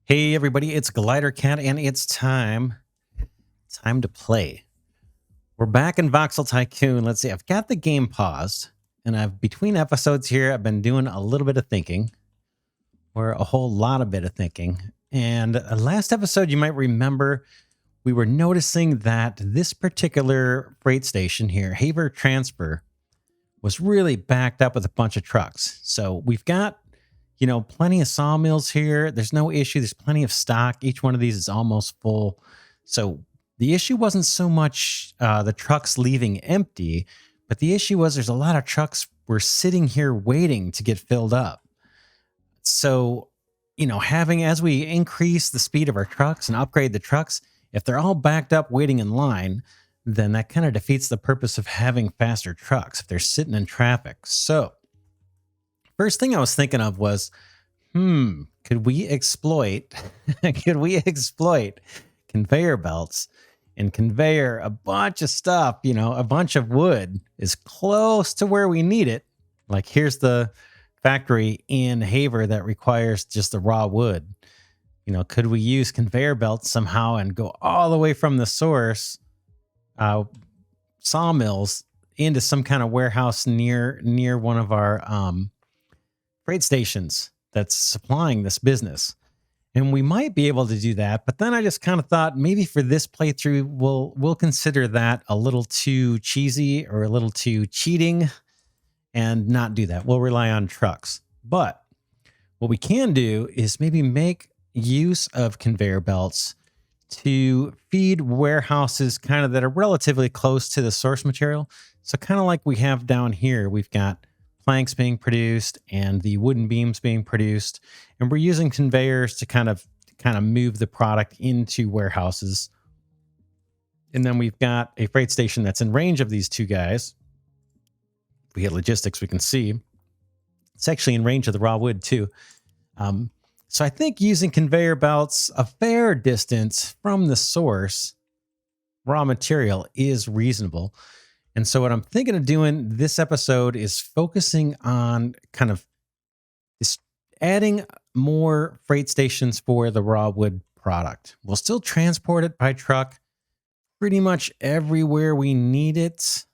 Hey everybody, it's Glidercat and it's time to play. We're back in Voxel Tycoon. Let's see, I've got the game paused and between episodes here, I've been doing a little bit of thinking or a whole lot of bit of thinking. And last episode, you might remember we were noticing that this particular freight station here, Haver Transfer, was really backed up with a bunch of trucks. So we've got plenty of sawmills here. There's no issue. There's plenty of stock. Each one of these is almost full. So the issue wasn't so much the trucks leaving empty, but the issue was there's a lot of trucks were sitting here waiting to get filled up. So, as we increase the speed of our trucks and upgrade the trucks, if they're all backed up waiting in line, then that kind of defeats the purpose of having faster trucks if they're sitting in traffic. So first thing I was thinking of was, could we exploit conveyor belts and conveyor a bunch of stuff, a bunch of wood is close to where we need it. Like here's the factory in Haver that requires just the raw wood. Could we use conveyor belts somehow and go all the way from the source, sawmills into some kind of warehouse near one of our freight stations that's supplying this business? And we might be able to do that, but then I just kind of thought maybe for this playthrough we'll consider that a little too cheesy or a little too cheating and not do that. We'll rely on trucks. But what we can do is maybe make use of conveyor belts to feed warehouses kind of that are relatively close to the source material. So kind of like we have down here, we've got planks being produced and the wooden beams being produced, and we're using conveyors to kind of move the product into warehouses. And then we've got a freight station that's in range of these two guys. If we hit logistics, we can see it's actually in range of the raw wood too. So I think using conveyor belts a fair distance from the source raw material is reasonable. And so what I'm thinking of doing this episode is focusing on kind of just adding more freight stations for the raw wood product. We'll still transport it by truck pretty much everywhere we need it.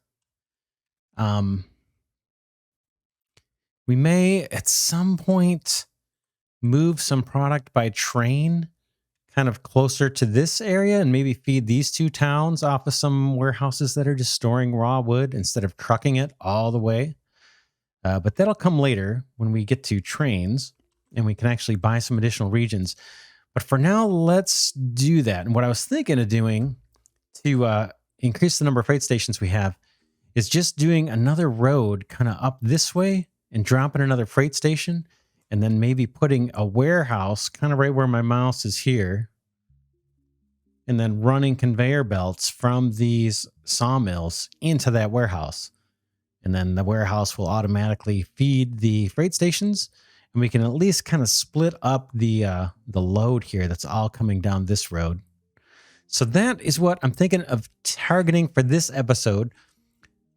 We may at some point move some product by train kind of closer to this area and maybe feed these two towns off of some warehouses that are just storing raw wood instead of trucking it all the way. But that'll come later when we get to trains and we can actually buy some additional regions. But for now, let's do that. And what I was thinking of doing to increase the number of freight stations we have is just doing another road kind of up this way and dropping another freight station, and then maybe putting a warehouse kind of right where my mouse is here, and then running conveyor belts from these sawmills into that warehouse. And then the warehouse will automatically feed the freight stations, and we can at least kind of split up the load here that's all coming down this road. So that is what I'm thinking of targeting for this episode.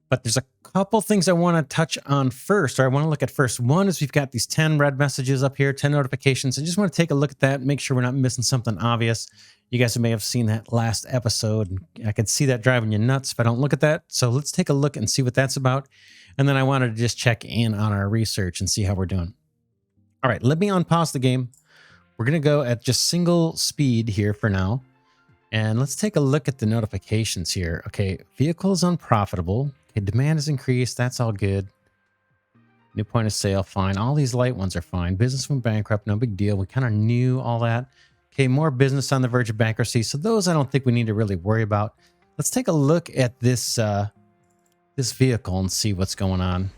But there's a couple things I want to touch on first, or I want to look at first. One is we've got these 10 red messages up here, 10 notifications. I just want to take a look at that, make sure we're not missing something obvious. You guys may have seen that last episode. I could see that driving you nuts if I don't look at that. So let's take a look and see what that's about. And then I wanted to just check in on our research and see how we're doing. All right, let me unpause the game. We're going to go at just single speed here for now. And let's take a look at the notifications here. Okay, vehicles unprofitable. Okay, demand has increased. That's all good. New point of sale, fine. All these light ones are fine. Business went bankrupt, no big deal. We kind of knew all that. Okay, more business on the verge of bankruptcy. So those I don't think we need to really worry about. Let's take a look at this this vehicle and see what's going on.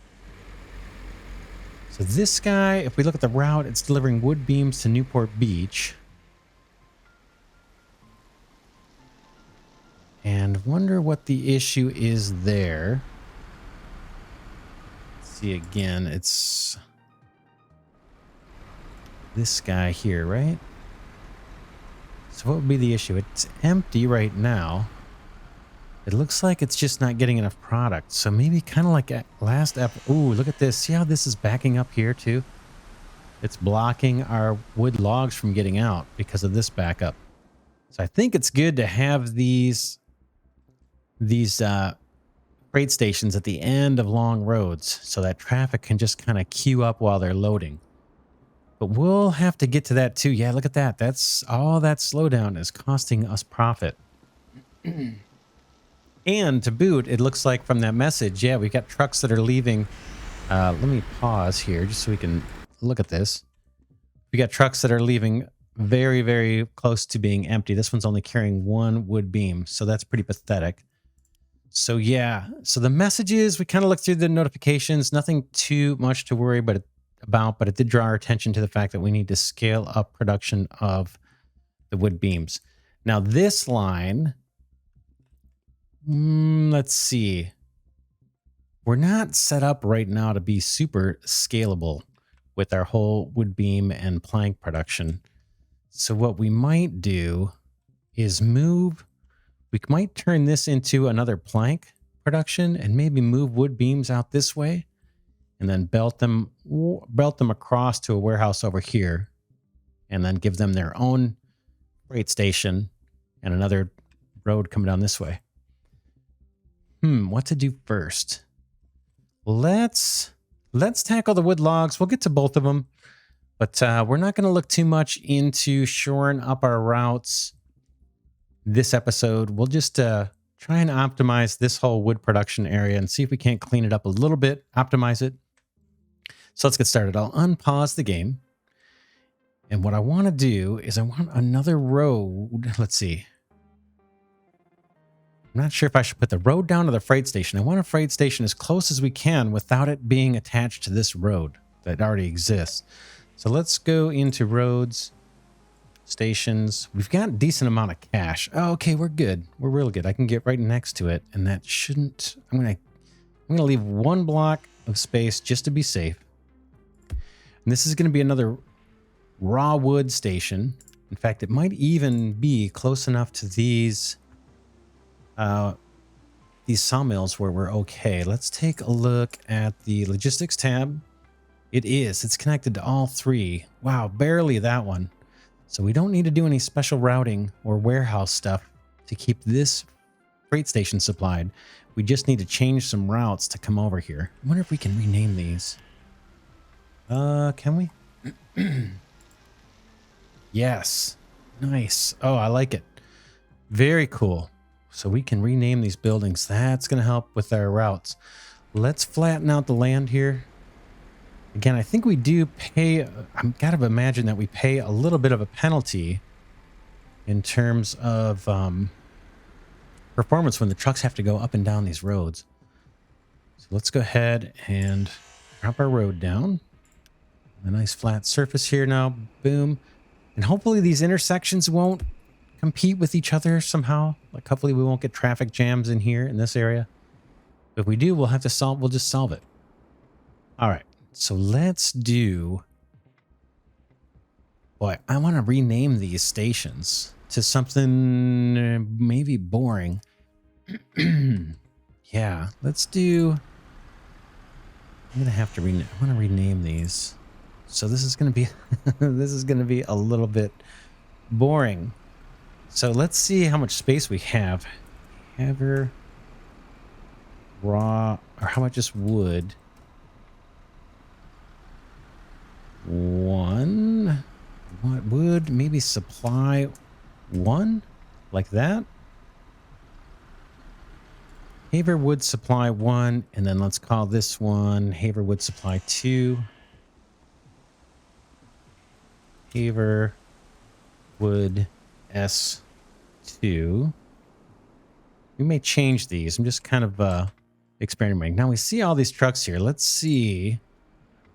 So this guy, if we look at the route, it's delivering wood beams to Newport Beach. And wonder what the issue is there. Let's see again, it's this guy here, right? So what would be the issue? It's empty right now. It looks like it's just not getting enough product. So maybe kind of like last ooh, look at this. See how this is backing up here too? It's blocking our wood logs from getting out because of this backup. So I think it's good to have these freight stations at the end of long roads so that traffic can just kind of queue up while they're loading. But we'll have to get to that too. Yeah, look at that. That's all that slowdown is costing us profit. And to boot, it looks like from that message, yeah, we've got trucks that are leaving. Let me pause here just so we can look at this. We got trucks that are leaving very, very close to being empty. This one's only carrying one wood beam, so that's pretty pathetic. So yeah, so the messages, we kind of looked through the notifications, nothing too much to worry about, but it did draw our attention to the fact that we need to scale up production of the wood beams. Now this line, let's see. We're not set up right now to be super scalable with our whole wood beam and plank production. So what we might do is we might turn this into another plank production and maybe move wood beams out this way and then belt them across to a warehouse over here and then give them their own freight station and another road coming down this way. What to do first? Let's tackle the wood logs. We'll get to both of them, but we're not going to look too much into shoring up our routes this episode. We'll just try and optimize this whole wood production area and see if we can't clean it up a little bit, optimize it. So let's get started. I'll unpause the game. And what I want to do is I want another road. Let's see. I'm not sure if I should put the road down to the freight station. I want a freight station as close as we can without it being attached to this road that already exists. So let's go into roads, stations. We've got a decent amount of cash. Oh, okay, we're good. We're real good. I can get right next to it, and that shouldn't. I'm gonna leave one block of space just to be safe. And this is gonna be another raw wood station. In fact, it might even be close enough to these sawmills where we're okay. Let's take a look at the logistics tab. It's connected to all three. Wow, barely that one. So we don't need to do any special routing or warehouse stuff to keep this freight station supplied. We just need to change some routes to come over here. I wonder if we can rename these. Can we? Yes. Nice. Oh, I like it. Very cool. So we can rename these buildings. That's going to help with our routes. Let's flatten out the land here. Again, I think we do pay, I've got to imagine that we pay a little bit of a penalty in terms of performance when the trucks have to go up and down these roads. So let's go ahead and drop our road down. A nice flat surface here now. Boom. And hopefully these intersections won't compete with each other somehow. Like hopefully we won't get traffic jams in here in this area. If we do, we'll just solve it. All right. So let's do, boy, I want to rename these stations to something maybe boring. Yeah, let's do, I'm going to have to I want to rename these. So this is going to be, this is going to be a little bit boring. So let's see how much space we have. Ever raw, or how much is wood? One. What would maybe supply one? Like that? Haver wood supply 1, and then let's call this one Haver wood supply 2. Haver wood S2. We may change these. I'm just kind of experimenting. Now we see all these trucks here. Let's see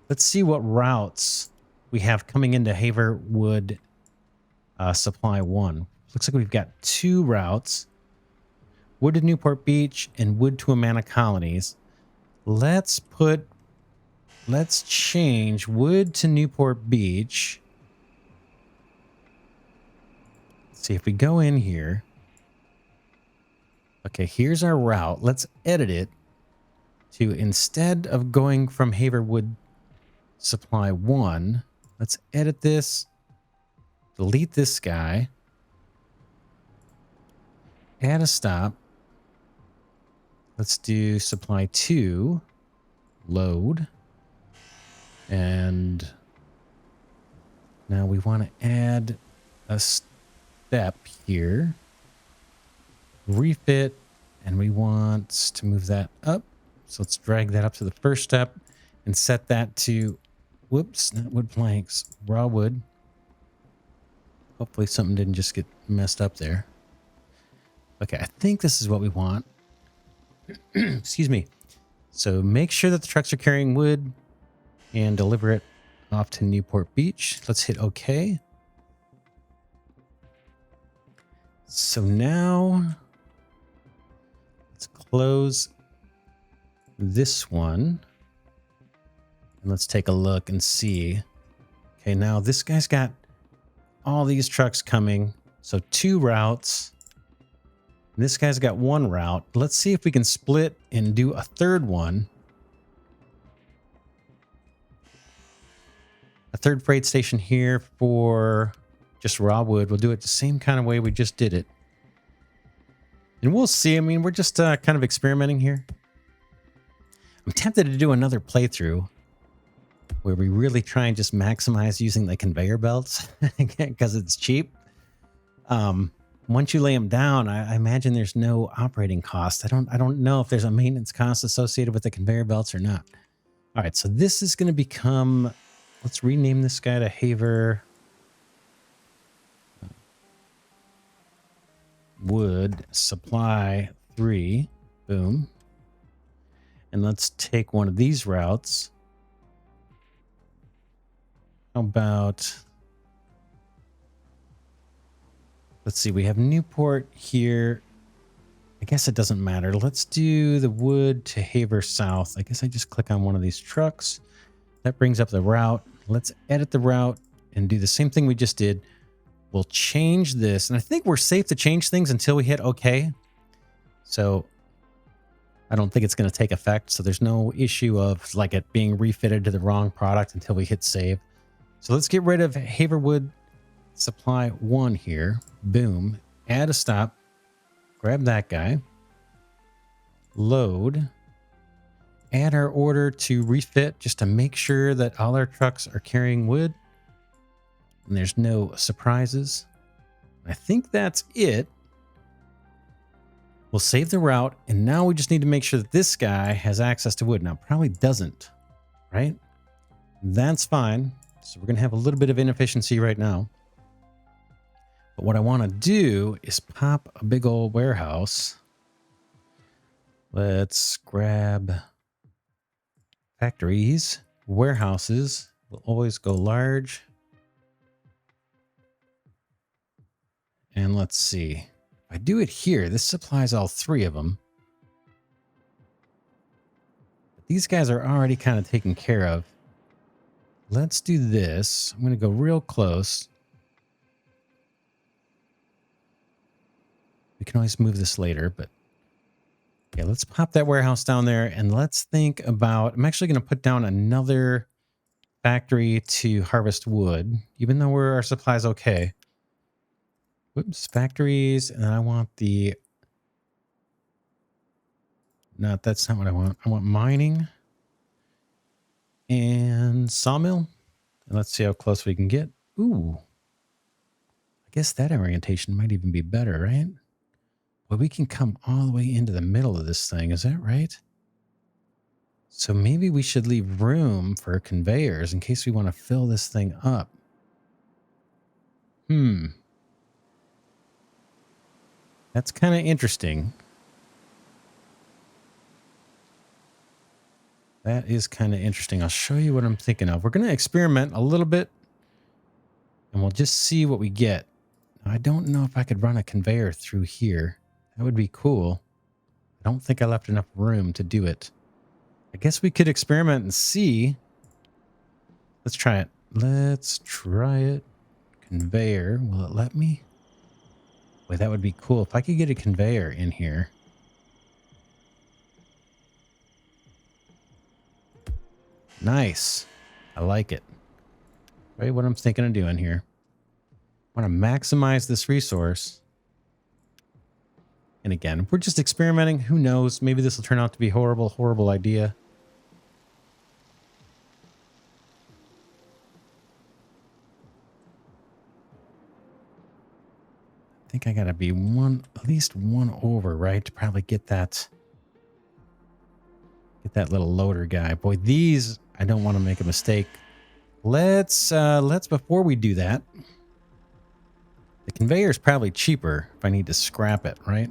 what routes we have coming into Haver wood supply 1. Looks like we've got 2 routes. Wood to Newport Beach and wood to Amana Colonies. Let's change wood to Newport Beach. Let's see if we go in here. Okay, here's our route. Let's edit it to, instead of going from Haver wood supply 1, Let's edit this. Delete this guy. Add a stop. Let's do supply 2. Load. And now we want to add a step here. Refit. And we want to move that up. So let's drag that up to the first step and set that to, whoops, not wood planks, raw wood. Hopefully something didn't just get messed up there. Okay, I think this is what we want. Excuse me. So make sure that the trucks are carrying wood and deliver it off to Newport Beach. Let's hit OK. So now let's close this one. And let's take a look and see. Okay, now this guy's got all these trucks coming. So 2 routes. This guy's got 1 route. Let's see if we can split and do a 3rd one. A 3rd freight station here for just raw wood. We'll do it the same kind of way we just did it. And we'll see. I mean, we're just kind of experimenting here. I'm tempted to do another playthrough where we really try and just maximize using the conveyor belts because it's cheap. Once you lay them down, I imagine there's no operating cost. I don't know if there's a maintenance cost associated with the conveyor belts or not. All right, so this is going to become, let's rename this guy to Haver Wood Supply 3. Boom. And let's take one of these routes. How about, let's see, we have Newport here. I guess it doesn't matter. Let's do the wood to Haver South. I guess I just click on one of these trucks. That brings up the route. Let's edit the route and do the same thing we just did. We'll change this. And I think we're safe to change things until we hit OK. So I don't think it's going to take effect. So there's no issue of like it being refitted to the wrong product until we hit save. So let's get rid of Haverwood Supply 1 here. Boom. Add a stop. Grab that guy. Load. Add our order to refit just to make sure that all our trucks are carrying wood. And there's no surprises. I think that's it. We'll save the route. And now we just need to make sure that this guy has access to wood. Now, probably doesn't, right? That's fine. So we're going to have a little bit of inefficiency right now. But what I want to do is pop a big old warehouse. Let's grab factories. Warehouses will always go large. And let's see. If I do it here, this supplies all 3 of them. But these guys are already kind of taken care of. Let's do this. I'm going to go real close. We can always move this later, but yeah, let's pop that warehouse down there and let's think about, I'm actually going to put down another factory to harvest wood, even though our supply's okay. Whoops, factories, and I want the, no, that's not what I want. I want mining and sawmill. And let's see how close we can get. Ooh, I guess that orientation might even be better, right? Well, we can come all the way into the middle of this thing. Is that right? So maybe we should leave room for conveyors in case we want to fill this thing up. That's kind of interesting. That is kind of interesting. I'll show you what I'm thinking of. We're going to experiment a little bit and we'll just see what we get. Now, I don't know if I could run a conveyor through here. That would be cool. I don't think I left enough room to do it. I guess we could experiment and see. Let's try it. Let's try it. Conveyor. Will it let me? Boy, that would be cool if I could get a conveyor in here. Nice. I like it. Right, what I'm thinking of doing here. I want to maximize this resource. And again, we're just experimenting. Who knows? Maybe this will turn out to be a horrible, horrible idea. I think I gotta be at least one over, right? To probably get that little loader guy. Boy, these, I don't want to make a mistake. Let's before we do that, the conveyor is probably cheaper if I need to scrap it, right?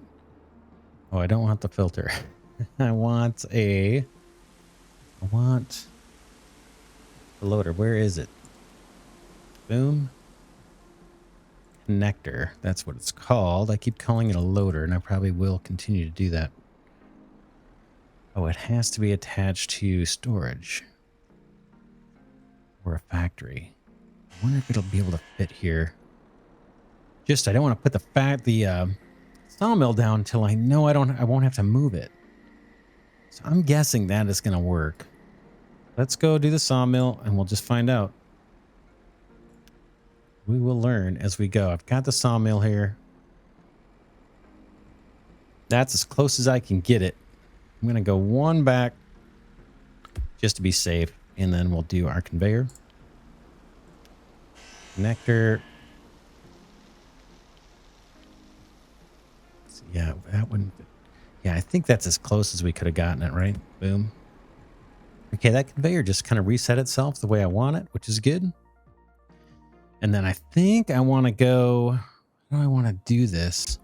Oh, I don't want the filter. I want the loader. Where is it? Boom. Connector. That's what it's called. I keep calling it a loader, and I probably will continue to do that. Oh, it has to be attached to storage or a factory. I wonder if it'll be able to fit here. Just, I don't want to put the sawmill down until I know I won't have to move it. So I'm guessing that is going to work. Let's go do the sawmill and we'll just find out. We will learn as we go. I've got the sawmill here. That's as close as I can get it. I'm going to go one back just to be safe. And then we'll do our conveyor. Connector. Yeah, that wouldn't. Yeah, I think that's as close as we could have gotten it, right? Boom. Okay, that conveyor just kind of reset itself the way I want it, which is good. And then I think I want to go. How do I want to do this?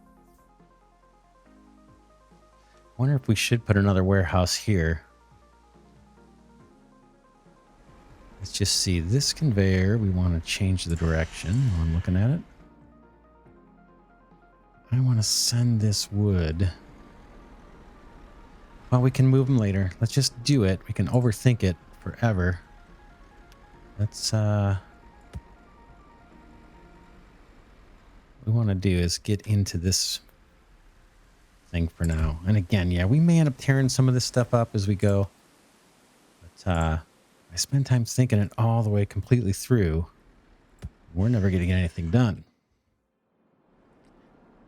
I wonder if we should put another warehouse here. Let's just see this conveyor. We want to change the direction while I'm looking at it. I want to send this wood. Well, we can move them later. Let's just do it. We can overthink it forever. Let's, what we want to do is get into this thing for now. And again, yeah, we may end up tearing some of this stuff up as we go. But I spend time thinking it all the way completely through. We're never going to get anything done.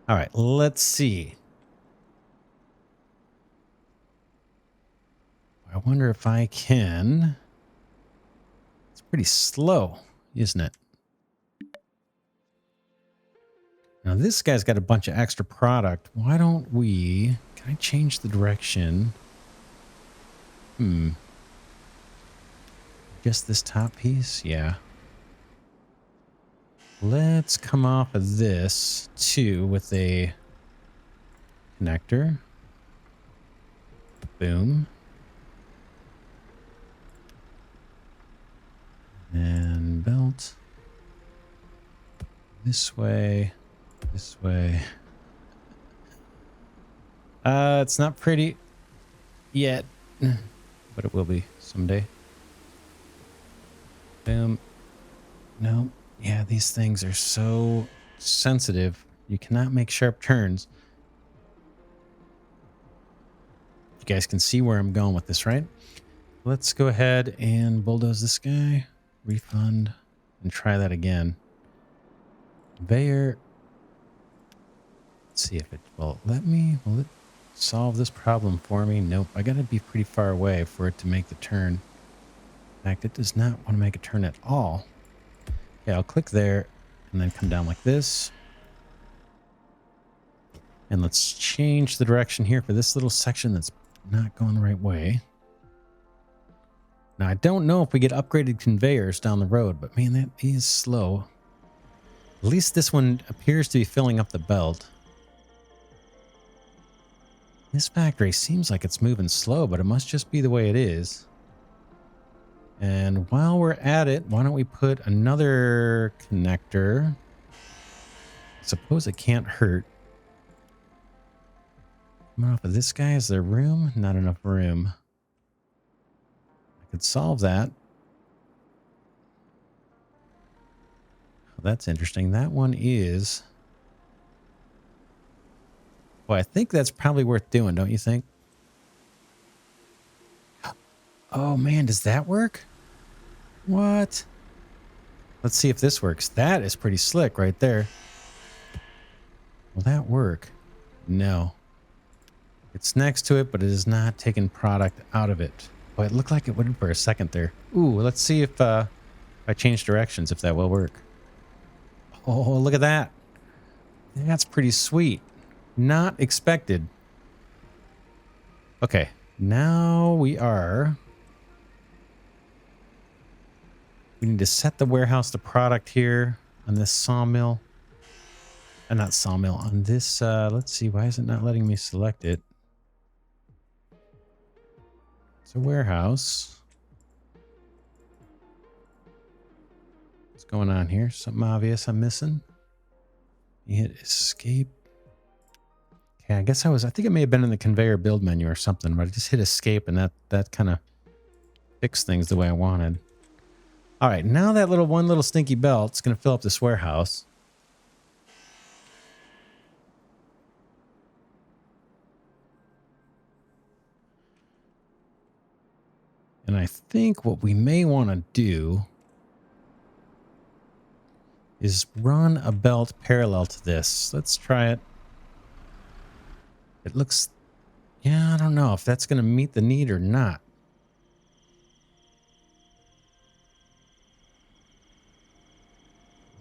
All right, let's see. I wonder if I can. It's pretty slow, isn't it? Now this guy's got a bunch of extra product. Why don't we... Can I change the direction? Just this top piece? Yeah. Let's come off of this too with a connector. Boom. And belt. This way. This way. It's not pretty yet, but it will be someday. Boom. No. Yeah, these things are so sensitive. You cannot make sharp turns. You guys can see where I'm going with this, right? Let's go ahead and bulldoze this guy. Refund. And try that again. Conveyor. Let's see if it will let me. Will it solve this problem for me? Nope. I gotta be pretty far away for it to make the turn. In fact, it does not want to make a turn at all. Okay, I'll click there and then come down like this. And let's change the direction here for this little section that's not going the right way. Now, I don't know if we get upgraded conveyors down the road, but man, that is slow. At least this one appears to be filling up the belt. This factory seems like it's moving slow, but it must just be the way it is. And while we're at it, why don't we put another connector? I suppose it can't hurt. Coming off of this guy, is there room? Not enough room. I could solve that. Oh, that's interesting. That one is... Well, I think that's probably worth doing, don't you think? Oh, man, does that work? What? Let's see if this works. That is pretty slick right there. Will that work? No. It's next to it, but it is not taking product out of it. Oh, it looked like it would for a second there. Ooh, let's see if I change directions, if that will work. Oh, look at that. That's pretty sweet. Not expected. Okay, now we need to set the warehouse to product here on this sawmill. Not sawmill, on this, let's see, why is it not letting me select it? It's a warehouse. What's going on here? Something obvious I'm missing? You hit escape. Okay, I guess I think it may have been in the conveyor build menu or something, but I just hit escape and that kind of fixed things the way I wanted. All right, now that one little stinky belt's going to fill up this warehouse. And I think what we may want to do is run a belt parallel to this. Let's try it. It looks, yeah, I don't know if that's going to meet the need or not.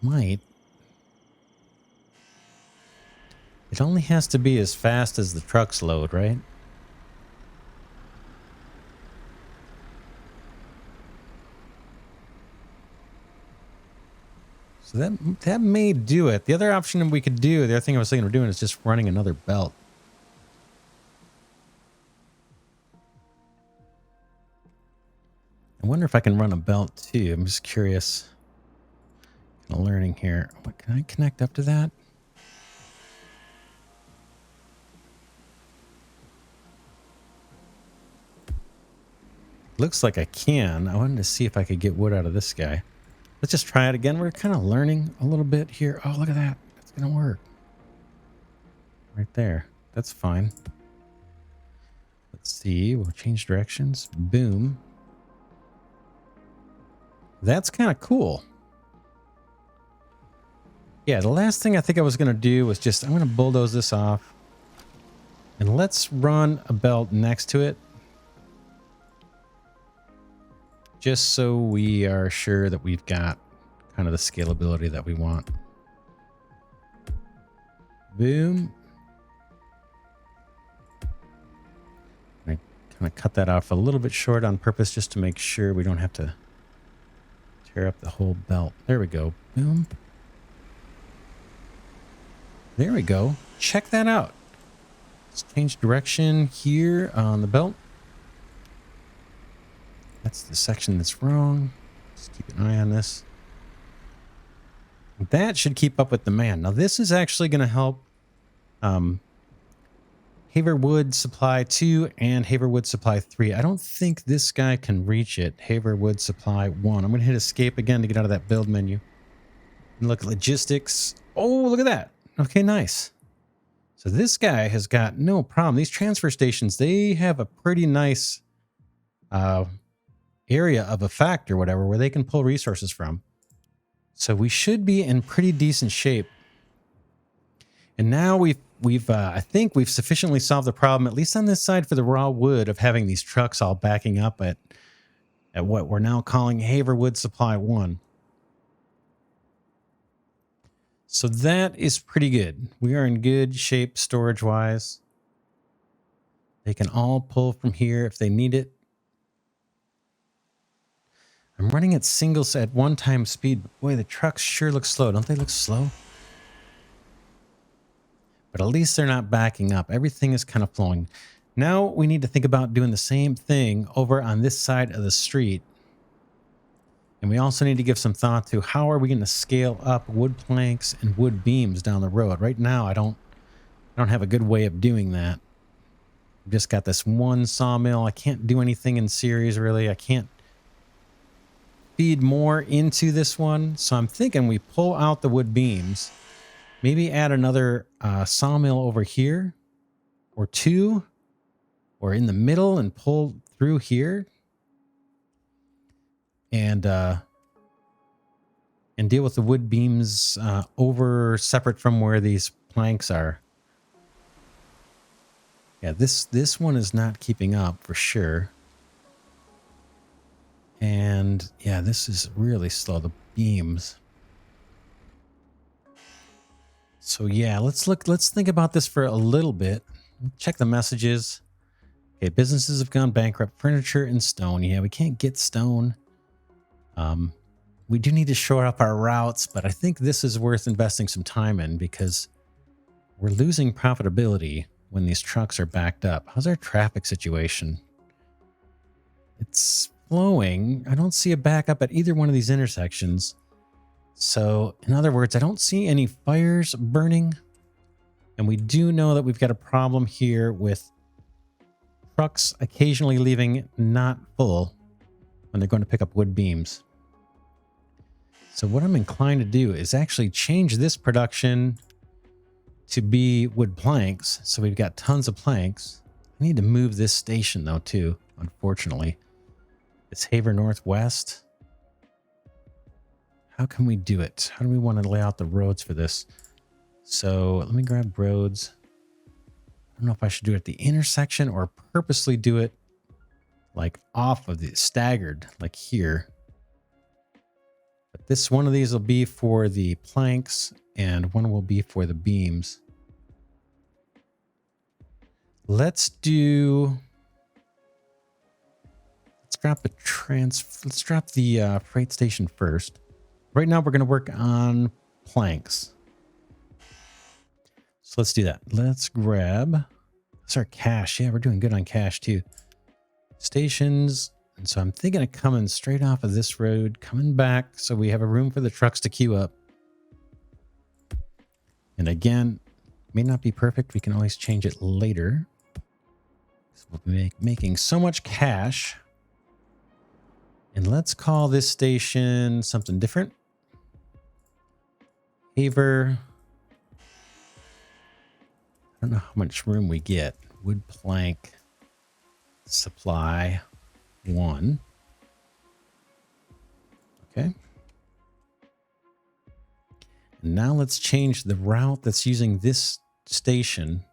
Might. It only has to be as fast as the trucks load, right? So that may do it. The other option we could do, the other thing I was thinking of doing is just running another belt. I wonder if I can run a belt too. I'm just curious. Kind of learning here. What, can I connect up to that? Looks like I can. I wanted to see if I could get wood out of this guy. Let's just try it again. We're kind of learning a little bit here. Oh, look at that. That's going to work. Right there. That's fine. Let's see. We'll change directions. Boom. That's kind of cool. Yeah, the last thing I think I was going to do was I'm going to bulldoze this off. And let's run a belt next to it. Just so we are sure that we've got kind of the scalability that we want. Boom. I kind of cut that off a little bit short on purpose just to make sure we don't have to tear up the whole belt. There we go. Boom. There we go. Check that out. Let's change direction here on the belt. That's the section that's wrong. Just keep an eye on this. That should keep up with demand. Now this is actually going to help Haverwood Supply 2 and Haverwood Supply 3. I don't think this guy can reach it. Haverwood Supply 1. I'm going to hit escape again to get out of that build menu. And look at logistics. Oh, look at that. Okay, nice. So this guy has got no problem. These transfer stations, they have a pretty nice area of effect or whatever where they can pull resources from. So we should be in pretty decent shape. And now I think we've sufficiently solved the problem, at least on this side for the raw wood, of having these trucks all backing up at what we're now calling Haverwood Supply 1. So that is pretty good. We are in good shape storage-wise. They can all pull from here if they need it. I'm running at at one-time speed. But boy, the trucks sure look slow. Don't they look slow? But at least they're not backing up. Everything is kind of flowing. Now we need to think about doing the same thing over on this side of the street. And we also need to give some thought to how are we going to scale up wood planks and wood beams down the road. Right now, I don't have a good way of doing that. I've just got this one sawmill. I can't do anything in series, really. I can't feed more into this one. So I'm thinking we pull out the wood beams, maybe add another sawmill over here or two, or in the middle and pull through here. And and deal with the wood beams over separate from where these planks are. Yeah, this one is not keeping up for sure. And yeah, this is really slow, the beams. So yeah, let's think about this for a little bit. Check the messages. Okay, businesses have gone bankrupt. Furniture and stone. Yeah, we can't get stone. We do need to shore up our routes, but I think this is worth investing some time in because we're losing profitability when these trucks are backed up. How's our traffic situation? It's flowing. I don't see a backup at either one of these intersections. So, in other words, I don't see any fires burning. And we do know that we've got a problem here with trucks occasionally leaving not full when they're going to pick up wood beams. So what I'm inclined to do is actually change this production to be wood planks. So we've got tons of planks. I need to move this station though too, unfortunately. It's Haver Northwest. How can we do it? How do we want to lay out the roads for this? So let me grab roads. I don't know if I should do it at the intersection or purposely do it like off of the staggered, like here. But this one of these will be for the planks and one will be for the beams. Let's drop the freight station first. Right now we're going to work on planks. So let's do that. Let's grab, that's our cash. Yeah, we're doing good on cash too. Stations. And so I'm thinking of coming straight off of this road, coming back so we have a room for the trucks to queue up. And again, may not be perfect. We can always change it later. So we'll be making so much cash. And let's call this station something different. Haver. I don't know how much room we get. Wood plank supply 1. Okay. And now let's change the route that's using this station.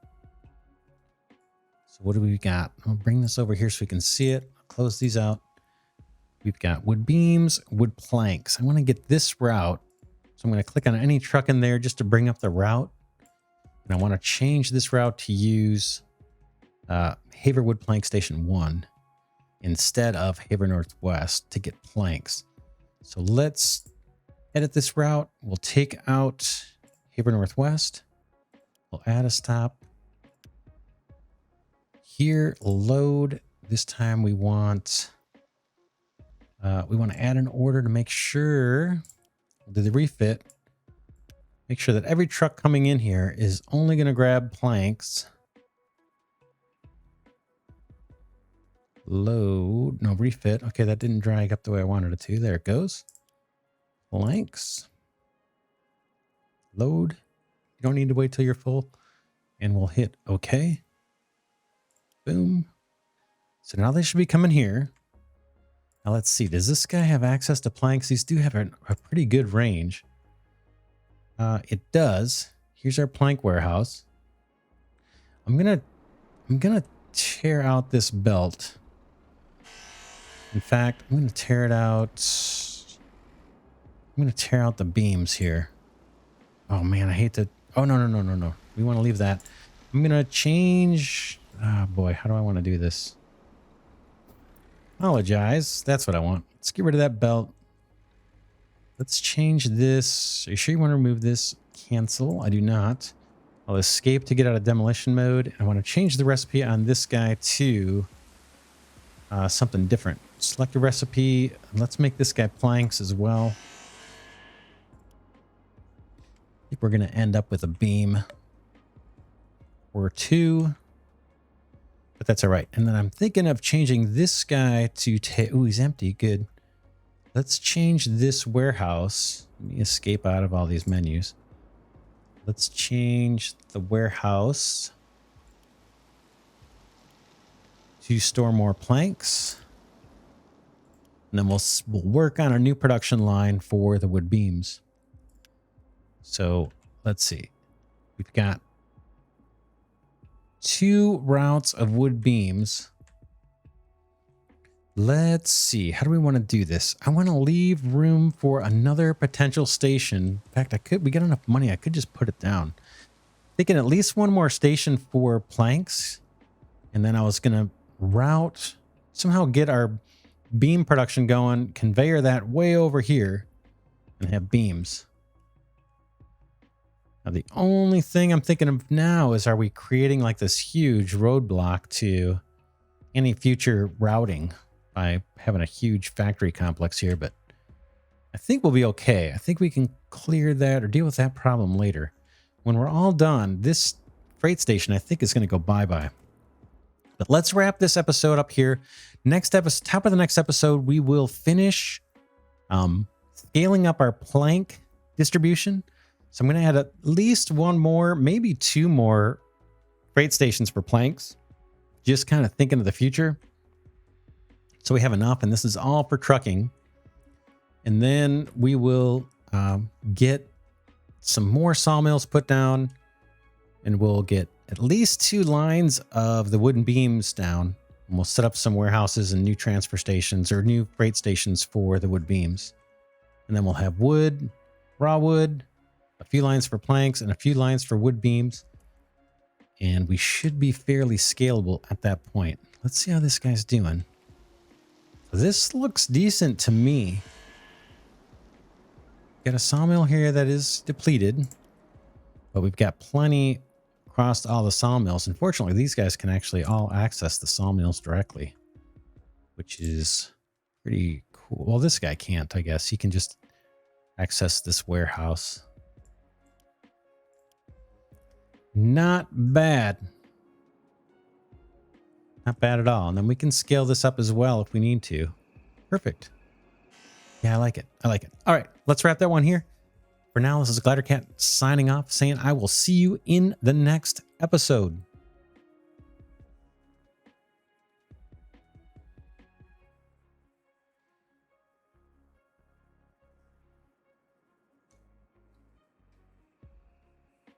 So what do we got? I'll bring this over here so we can see it. I'll close these out. We've got wood beams, wood planks. I want to get this route. So I'm going to click on any truck in there just to bring up the route. And I want to change this route to use Haver Wood Plank Station 1 instead of Haver Northwest to get planks. So let's edit this route. We'll take out Haver Northwest. We'll add a stop. Here, load. This time we want to add an order to make sure, we'll do the refit. Make sure that every truck coming in here is only going to grab planks. Load, no, refit. Okay, that didn't drag up the way I wanted it to. There it goes. Planks. Load. You don't need to wait till you're full. And we'll hit OK. Boom. So now they should be coming here. Now let's see. Does this guy have access to planks? These do have a pretty good range. It does. Here's our plank warehouse. I'm gonna tear out this belt. In fact, I'm gonna tear it out. I'm gonna tear out the beams here. Oh man, I hate to. Oh no. We want to leave that. I'm gonna change. Oh boy, how do I want to do this? Apologize. That's what I want. Let's get rid of that belt. Let's change this. Are you sure you want to remove this? Cancel. I do not. I'll escape to get out of demolition mode. I want to change the recipe on this guy to something different. Select a recipe. Let's make this guy planks as well. I think we're going to end up with a beam or 2. But that's all right. And then I'm thinking of changing this guy to... Ooh, he's empty. Good. Let's change this warehouse. Let me escape out of all these menus. Let's change the warehouse to store more planks. And then we'll work on our new production line for the wood beams. So let's see. We've got 2 routes of wood beams. Let's see. How do we want to do this? I want to leave room for another potential station. In fact, we got enough money. I could just put it down. Thinking at least one more station for planks. And then I was going to somehow get our beam production going, conveyor that way over here, and have beams. Now, the only thing I'm thinking of now is, are we creating like this huge roadblock to any future routing by having a huge factory complex here? But I think we'll be okay. I think we can clear that or deal with that problem later. When we're all done, this freight station, I think, is going to go bye-bye. But let's wrap this episode up here. Next episode, top of the next episode, we will finish scaling up our plank distribution. So I'm going to add at least 1 more, maybe 2 more freight stations for planks. Just kind of thinking of the future. So we have enough, and this is all for trucking. And then we will get some more sawmills put down, and we'll get at least 2 lines of the wooden beams down. And we'll set up some warehouses and new transfer stations or new freight stations for the wood beams. And then we'll have wood, raw wood, a few lines for planks, and a few lines for wood beams. And we should be fairly scalable at that point. Let's see how this guy's doing. This looks decent to me. Got a sawmill here that is depleted, but we've got plenty across all the sawmills. Unfortunately, these guys can actually all access the sawmills directly, which is pretty cool. Well, this guy can't, I guess. He can just access this warehouse. Not bad. Not bad at all. And then we can scale this up as well if we need to. Perfect. Yeah, I like it. I like it. All right, let's wrap that one here. For now, this is Glidercat signing off, saying I will see you in the next episode.